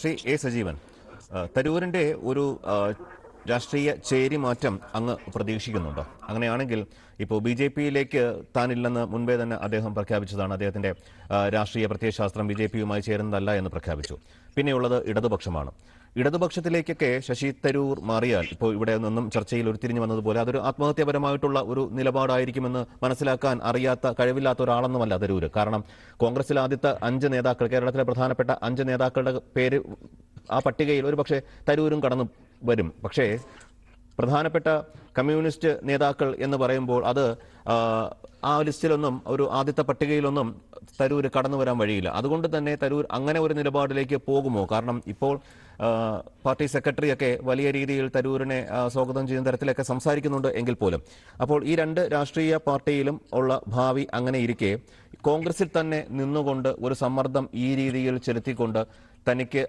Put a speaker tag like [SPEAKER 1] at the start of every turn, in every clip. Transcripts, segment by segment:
[SPEAKER 1] Shri A Sajeevan, തരൂരിന്റെ ഒരു രാഷ്ട്രീയ ചേരിമാറ്റം അങ്ങ് പ്രതീക്ഷിക്കുന്നുണ്ടോ? അങ്ങനെയാണെങ്കിൽ ഇപ്പോൾ BJP-യിലേക്ക് താനില്ലെന്ന് മുൻപേ തന്നെ അദ്ദേഹം പ്രഖ്യാപിച്ചതാണ്. അദ്ദേഹത്തിന്റെ രാഷ്ട്രീയ പ്രത്യയശാസ്ത്രം BJP-യുമായി ചേരുന്നതല്ല എന്ന് പ്രഖ്യാപിച്ചു. പിന്നെയുള്ളത് ഇടതുപക്ഷമാണ്. ഇടതുപക്ഷത്തിലേക്കൊക്കെ ശശി തരൂർ മാറിയാൽ, ഇപ്പോൾ ഇവിടെ നിന്നും ചർച്ചയിൽ ഉരുത്തിരിഞ്ഞു വന്നതുപോലെ അതൊരു ആത്മഹത്യാപരമായിട്ടുള്ള ഒരു നിലപാടായിരിക്കുമെന്ന് മനസ്സിലാക്കാൻ അറിയാത്ത, കഴിവില്ലാത്ത ഒരാളെന്നുമല്ല തരൂർ. കാരണം കോൺഗ്രസിലെ ആദ്യത്തെ 5 നേതാക്കൾ, കേരളത്തിലെ പ്രധാനപ്പെട്ട 5 നേതാക്കളുടെ പേര് ആ പട്ടികയിൽ ഒരുപക്ഷെ തരൂരും കടന്നു വരും. പക്ഷേ പ്രധാനപ്പെട്ട കമ്മ്യൂണിസ്റ്റ് നേതാക്കൾ എന്ന് പറയുമ്പോൾ അത് ആ ലിസ്റ്റിലൊന്നും, ഒരു ആദ്യത്തെ പട്ടികയിലൊന്നും തരൂർ കടന്നു വരാൻ വഴിയില്ല. അതുകൊണ്ട് തന്നെ തരൂർ അങ്ങനെ ഒരു നിലപാടിലേക്ക് പോകുമോ? കാരണം ഇപ്പോൾ പാർട്ടി സെക്രട്ടറിയൊക്കെ വലിയ രീതിയിൽ തരൂരിനെ സ്വാഗതം ചെയ്യുന്ന തരത്തിലൊക്കെ സംസാരിക്കുന്നുണ്ട് എങ്കിൽ പോലും. അപ്പോൾ ഈ 2 രാഷ്ട്രീയ പാർട്ടിയിലും ഉള്ള ഭാവി അങ്ങനെ ഇരിക്കെ കോൺഗ്രസിൽ തന്നെ നിന്നുകൊണ്ട് ഒരു സമ്മർദ്ദം ഈ രീതിയിൽ ചെലുത്തിക്കൊണ്ട് തനിക്ക്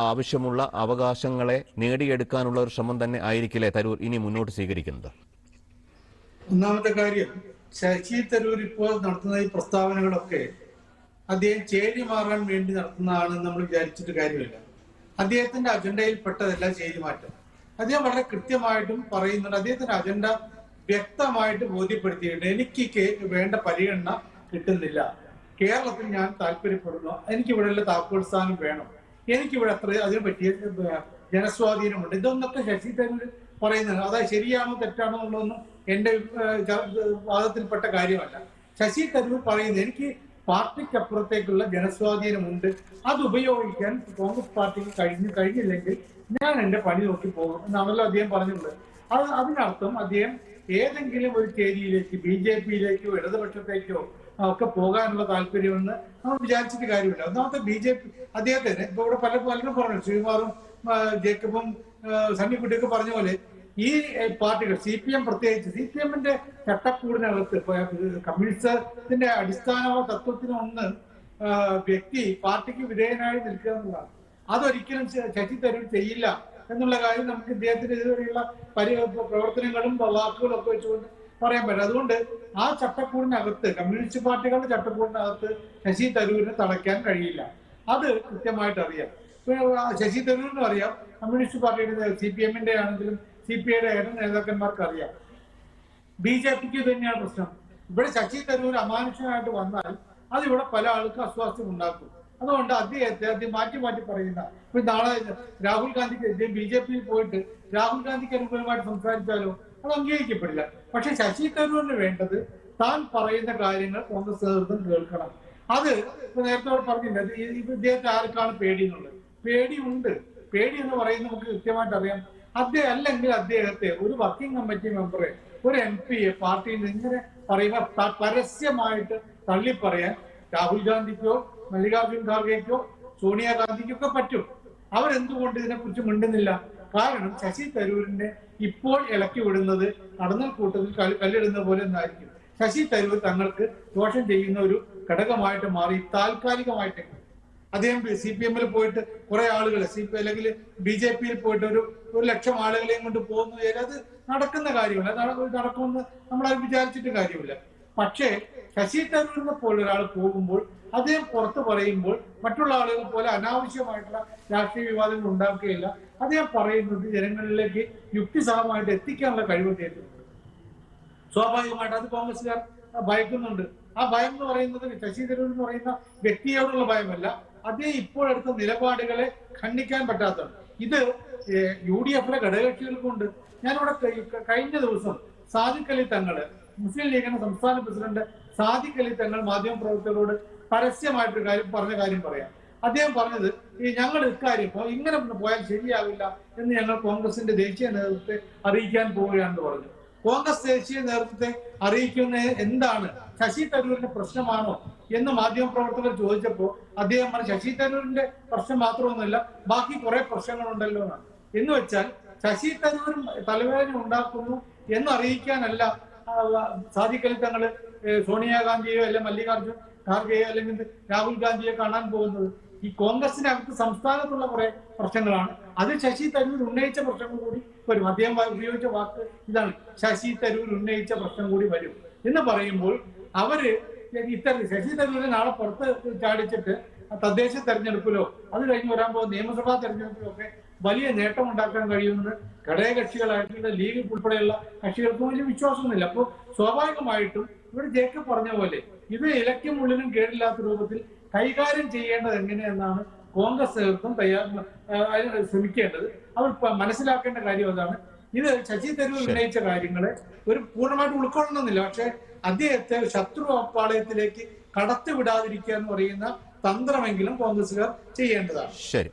[SPEAKER 1] ആവശ്യമുള്ള അവകാശങ്ങളെ നേടിയെടുക്കാനുള്ള ഒരു ശ്രമം തന്നെ ആയിരിക്കില്ലേ തരൂർ ഇനി മുന്നോട്ട് സ്വീകരിക്കുന്നത്?
[SPEAKER 2] ഒന്നാമത്തെ കാര്യം, ശശി തരൂർ ഇപ്പോൾ നടത്തുന്ന ഈ പ്രസ്താവനകളൊക്കെ അദ്ദേഹം ചേരി മാറാൻ വേണ്ടി നടത്തുന്നതാണെന്ന് നമ്മൾ വിചാരിച്ചിട്ട് കാര്യമില്ല. അദ്ദേഹത്തിന്റെ അജണ്ടയിൽ പെട്ടതല്ല ചേരി മാറ്റം. അദ്ദേഹം വളരെ കൃത്യമായിട്ടും പറയുന്നുണ്ട്. അദ്ദേഹത്തിന്റെ അജണ്ട വ്യക്തമായിട്ട് ബോധ്യപ്പെടുത്തിയിട്ടുണ്ട്. എനിക്ക് വേണ്ട പരിഗണന കിട്ടുന്നില്ല. കേരളത്തിൽ ഞാൻ താല്പര്യപ്പെടുന്നു. എനിക്കിവിടെയുള്ള താക്കോൽ സ്ഥാനം വേണം. എനിക്കിവിടെ അതിനെ പറ്റിയ ജനസ്വാധീനമുണ്ട്. ഇതൊന്നൊക്കെ ശശി തരൂർ പറയുന്നത്. അതായത് ശരിയാണോ തെറ്റാണോ എന്നുള്ളതൊന്നും എന്റെ വാദത്തിൽപ്പെട്ട കാര്യമല്ല. ശശി തരൂർ പറയുന്നത് എനിക്ക് പാർട്ടിക്കപ്പുറത്തേക്കുള്ള ജനസ്വാധീനമുണ്ട്, അത് ഉപയോഗിക്കാൻ കോൺഗ്രസ് പാർട്ടിക്ക് കഴിഞ്ഞില്ലെങ്കിൽ ഞാൻ എന്റെ പണി നോക്കി പോകും എന്നാണല്ലോ അദ്ദേഹം പറഞ്ഞിട്ടുള്ളത്. അതിനർത്ഥം അദ്ദേഹം ഏതെങ്കിലും ഒരു ചേരിയിലേക്ക്, BJP-യിലേക്കോ ഇടതുപക്ഷത്തേക്കോ ഒക്കെ പോകാനുള്ള താല്പര്യമെന്ന് നമ്മൾ വിചാരിച്ചിട്ട് കാര്യമില്ല. ഒന്നാമത്തെ BJP അദ്ദേഹത്തിന് ഇപ്പൊ ഇവിടെ പലരും പറഞ്ഞു, ശ്രീകുമാറും ജേക്കബും സണ്ണിക്കുട്ടിയൊക്കെ പറഞ്ഞ പോലെ ഈ പാർട്ടികൾ, CPM പ്രത്യേകിച്ച്, CPM-ന്റെ ചട്ടക്കൂടിനകത്ത് കമ്മ്യൂണിസത്തിന്റെ അടിസ്ഥാന തത്വത്തിന് ഒന്ന് വ്യക്തി പാർട്ടിക്ക് വിധേയനായി നിൽക്കുക എന്നുള്ളതാണ്. അതൊരിക്കലും ശശി തരൂർ ചെയ്യില്ല എന്നുള്ള കാര്യം നമുക്ക് ഇദ്ദേഹത്തിന്റെ ഇതുവരെയുള്ള പ്രവർത്തനങ്ങളും വാക്കുകളും ഒക്കെ വെച്ചുകൊണ്ട് പറയാൻ പറ്റും. അതുകൊണ്ട് ആ ചട്ടക്കൂടിനകത്ത്, കമ്മ്യൂണിസ്റ്റ് പാർട്ടികളുടെ ചട്ടക്കൂടിനകത്ത് ശശി തരൂരിനെ തടയ്ക്കാൻ കഴിയില്ല. അത് കൃത്യമായിട്ട് അറിയാം. ശശി തരൂരിനും അറിയാം, കമ്മ്യൂണിസ്റ്റ് പാർട്ടിയുടെ CPM-ന്റെ ആണെങ്കിലും CPI-യുടെ ആയാലും നേതാക്കന്മാർക്ക് അറിയാം. BJP-ക്ക് തന്നെയാണ് പ്രശ്നം. ഇവിടെ ശശി തരൂർ അമാനുഷനായിട്ട് വന്നാൽ അതിവിടെ പല ആൾക്കും അസ്വാസ്ഥ്യം ഉണ്ടാക്കും. അതുകൊണ്ട് അദ്ദേഹത്തെ മാറ്റി പറയുന്ന, ഇപ്പൊ നാളെ രാഹുൽ ഗാന്ധിക്ക് BJP-യിൽ പോയിട്ട് രാഹുൽ ഗാന്ധിക്ക് അനുകൂലമായിട്ട് സംസാരിച്ചാലോ അത് അംഗീകരിക്കപ്പെടില്ല. പക്ഷെ ശശി തരൂരിന് വേണ്ടത് താൻ പറയുന്ന കാര്യങ്ങൾ കോൺഗ്രസ് നേതൃത്വം കേൾക്കണം. അത് ഇപ്പൊ നേരത്തെ പറഞ്ഞില്ല, ഇദ്ദേഹത്തെ ആർക്കാണ് പേടി എന്നുള്ളത്. പേടിയുണ്ട്. പേടി എന്ന് പറയുന്നത് നമുക്ക് കൃത്യമായിട്ട് അറിയാം. അല്ലെങ്കിൽ അദ്ദേഹത്തെ ഒരു വർക്കിംഗ് കമ്മിറ്റി മെമ്പറെ, ഒരു MP-യെ പാർട്ടിയിൽ നിന്ന് ഇങ്ങനെ പറയുമ്പോൾ പരസ്യമായിട്ട് തള്ളിപ്പറയാൻ രാഹുൽ ഗാന്ധിക്കോ മല്ലികാർജുൻ ഖാർഗെക്കോ സോണിയാഗാന്ധിക്കോ ഒക്കെ പറ്റും. അവരെന്തുകൊണ്ട് ഇതിനെക്കുറിച്ച് മിണ്ടുന്നില്ല? കാരണം ശശി തരൂരിനെ ഇപ്പോൾ ഇളക്കി വിടുന്നത് കടന്നൽ കൂട്ടത്തിൽ കല്ലിടുന്ന പോലെ എന്നായിരിക്കും. ശശി തരൂർ തങ്ങൾക്ക് ദോഷം ചെയ്യുന്ന ഒരു ഘടകമായിട്ട് മാറി താൽക്കാലികമായിട്ടെങ്കിലും. അദ്ദേഹം CPM-ൽ പോയിട്ട് കുറെ ആളുകൾ, അല്ലെങ്കിൽ BJP-യിൽ പോയിട്ട് ഒരു 1,00,000 ആളുകളെയും കൊണ്ട് പോകുന്നു. അത് നടക്കുന്ന കാര്യമല്ല. നടക്കുമെന്ന് നമ്മളത് വിചാരിച്ചിട്ട് കാര്യമില്ല. പക്ഷേ ശശി തരൂരിനെ പോലെ ഒരാൾ പോകുമ്പോൾ, അദ്ദേഹം പുറത്ത് പറയുമ്പോൾ മറ്റുള്ള ആളുകൾ പോലെ അനാവശ്യമായിട്ടുള്ള രാഷ്ട്രീയ വിവാദങ്ങൾ ഉണ്ടാക്കുകയില്ല. അദ്ദേഹം പറയുന്നത് ജനങ്ങളിലേക്ക് യുക്തിസഹമായിട്ട് എത്തിക്കാനുള്ള കഴിവ് അദ്ദേഹത്തിനുണ്ട്. സ്വാഭാവികമായിട്ട് അത് കോൺഗ്രസ്സുകാർ ഭയക്കുന്നുണ്ട്. ആ ഭയം എന്ന് പറയുന്നത് ശശി തരൂർ എന്ന് പറയുന്ന വ്യക്തിയോടുള്ള ഭയമല്ല, അദ്ദേഹം ഇപ്പോഴെടുത്ത നിലപാടുകളെ ഖണ്ഡിക്കാൻ പറ്റാത്തതാണ്. ഇത് UDF-ലെ ഘടകകക്ഷികൾക്കുണ്ട്. ഞാനിവിടെ കഴിഞ്ഞ ദിവസം സാദിഖ് അലി തങ്ങള്, മുസ്ലിം ലീഗിന്റെ സംസ്ഥാന പ്രസിഡന്റ് സാദിഖ് അലി തങ്ങൾ മാധ്യമപ്രവർത്തകരോട് പരസ്യമായിട്ടൊരു പറഞ്ഞ കാര്യം പറയാം. അദ്ദേഹം പറഞ്ഞത്, ഞങ്ങൾ ഇക്കാര്യം ഇങ്ങനെ പോയാൽ ശരിയാവില്ല എന്ന് ഞങ്ങൾ കോൺഗ്രസിന്റെ ദേശീയ നേതൃത്വത്തെ അറിയിക്കാൻ പോവുകയാണെന്ന് പറഞ്ഞു. കോൺഗ്രസ് ദേശീയ നേതൃത്വത്തെ അറിയിക്കുന്ന എന്താണ്, ശശി തരൂരിന്റെ പ്രശ്നമാണോ എന്ന് മാധ്യമപ്രവർത്തകർ ചോദിച്ചപ്പോൾ അദ്ദേഹം പറഞ്ഞു, ശശി തരൂരിന്റെ പ്രശ്നം മാത്രമൊന്നുമില്ല, ബാക്കി കുറെ പ്രശ്നങ്ങളുണ്ടല്ലോ എന്നാണ്. എന്ന് വെച്ചാൽ ശശി തരൂർ തലവേദന ഉണ്ടാക്കുന്നു എന്നറിയിക്കാനല്ല സാദിഖ് അലി തങ്ങള് സോണിയാഗാന്ധിയോ അല്ലെങ്കിൽ മല്ലികാർജുൻ ഖാർഗെയോ അല്ലെങ്കിൽ രാഹുൽ ഗാന്ധിയോ കാണാൻ പോകുന്നത്. ഈ കോൺഗ്രസിനകത്ത് സംസ്ഥാനത്തുള്ള കുറെ പ്രശ്നങ്ങളാണ്. അത് ശശി തരൂർ ഉന്നയിച്ച പ്രശ്നങ്ങൾ കൂടി വരും. അദ്ദേഹം ഉപയോഗിച്ച വാക്ക് ഇതാണ്, ശശി തരൂർ ഉന്നയിച്ച പ്രശ്നം കൂടി വരും എന്ന് പറയുമ്പോൾ അവര് ഇത്തരം ശശി തരൂരിനെ നാളെ പുറത്ത് ചാടിച്ചിട്ട് തദ്ദേശ തെരഞ്ഞെടുപ്പിലോ അത് കഴിഞ്ഞ് വരാൻ പോകുന്ന നിയമസഭാ തെരഞ്ഞെടുപ്പിലോ ഒക്കെ വലിയ നേട്ടം ഉണ്ടാക്കാൻ കഴിയുമെന്ന് ഘടകകക്ഷികളായിട്ടുള്ള ലീഗ് ഉൾപ്പെടെയുള്ള കക്ഷികൾക്കും വലിയ വിശ്വാസമൊന്നുമില്ല. അപ്പോൾ സ്വാഭാവികമായിട്ടും ഇവിടെ ജേക്കബ് പറഞ്ഞ പോലെ ഇത് ഇലയ്ക്കും ഉള്ളിലും കേടില്ലാത്ത രൂപത്തിൽ കൈകാര്യം ചെയ്യേണ്ടത് എങ്ങനെയെന്നാണ് കോൺഗ്രസ് നേതൃത്വം ശ്രമിക്കേണ്ടത്. അവർ മനസ്സിലാക്കേണ്ട കാര്യം അതാണ്. ഇത് ശശി തരൂർ ഉന്നയിച്ച കാര്യങ്ങളെ ഒരു പൂർണ്ണമായിട്ട് ഉൾക്കൊള്ളണമെന്നില്ല. പക്ഷെ അദ്ദേഹത്തെ ശത്രു പാളയത്തിലേക്ക് കടത്തിവിടാതിരിക്കുക എന്ന് പറയുന്ന തന്ത്രമെങ്കിലും കോൺഗ്രസുകാർ ചെയ്യേണ്ടതാണ്.
[SPEAKER 1] ശരി.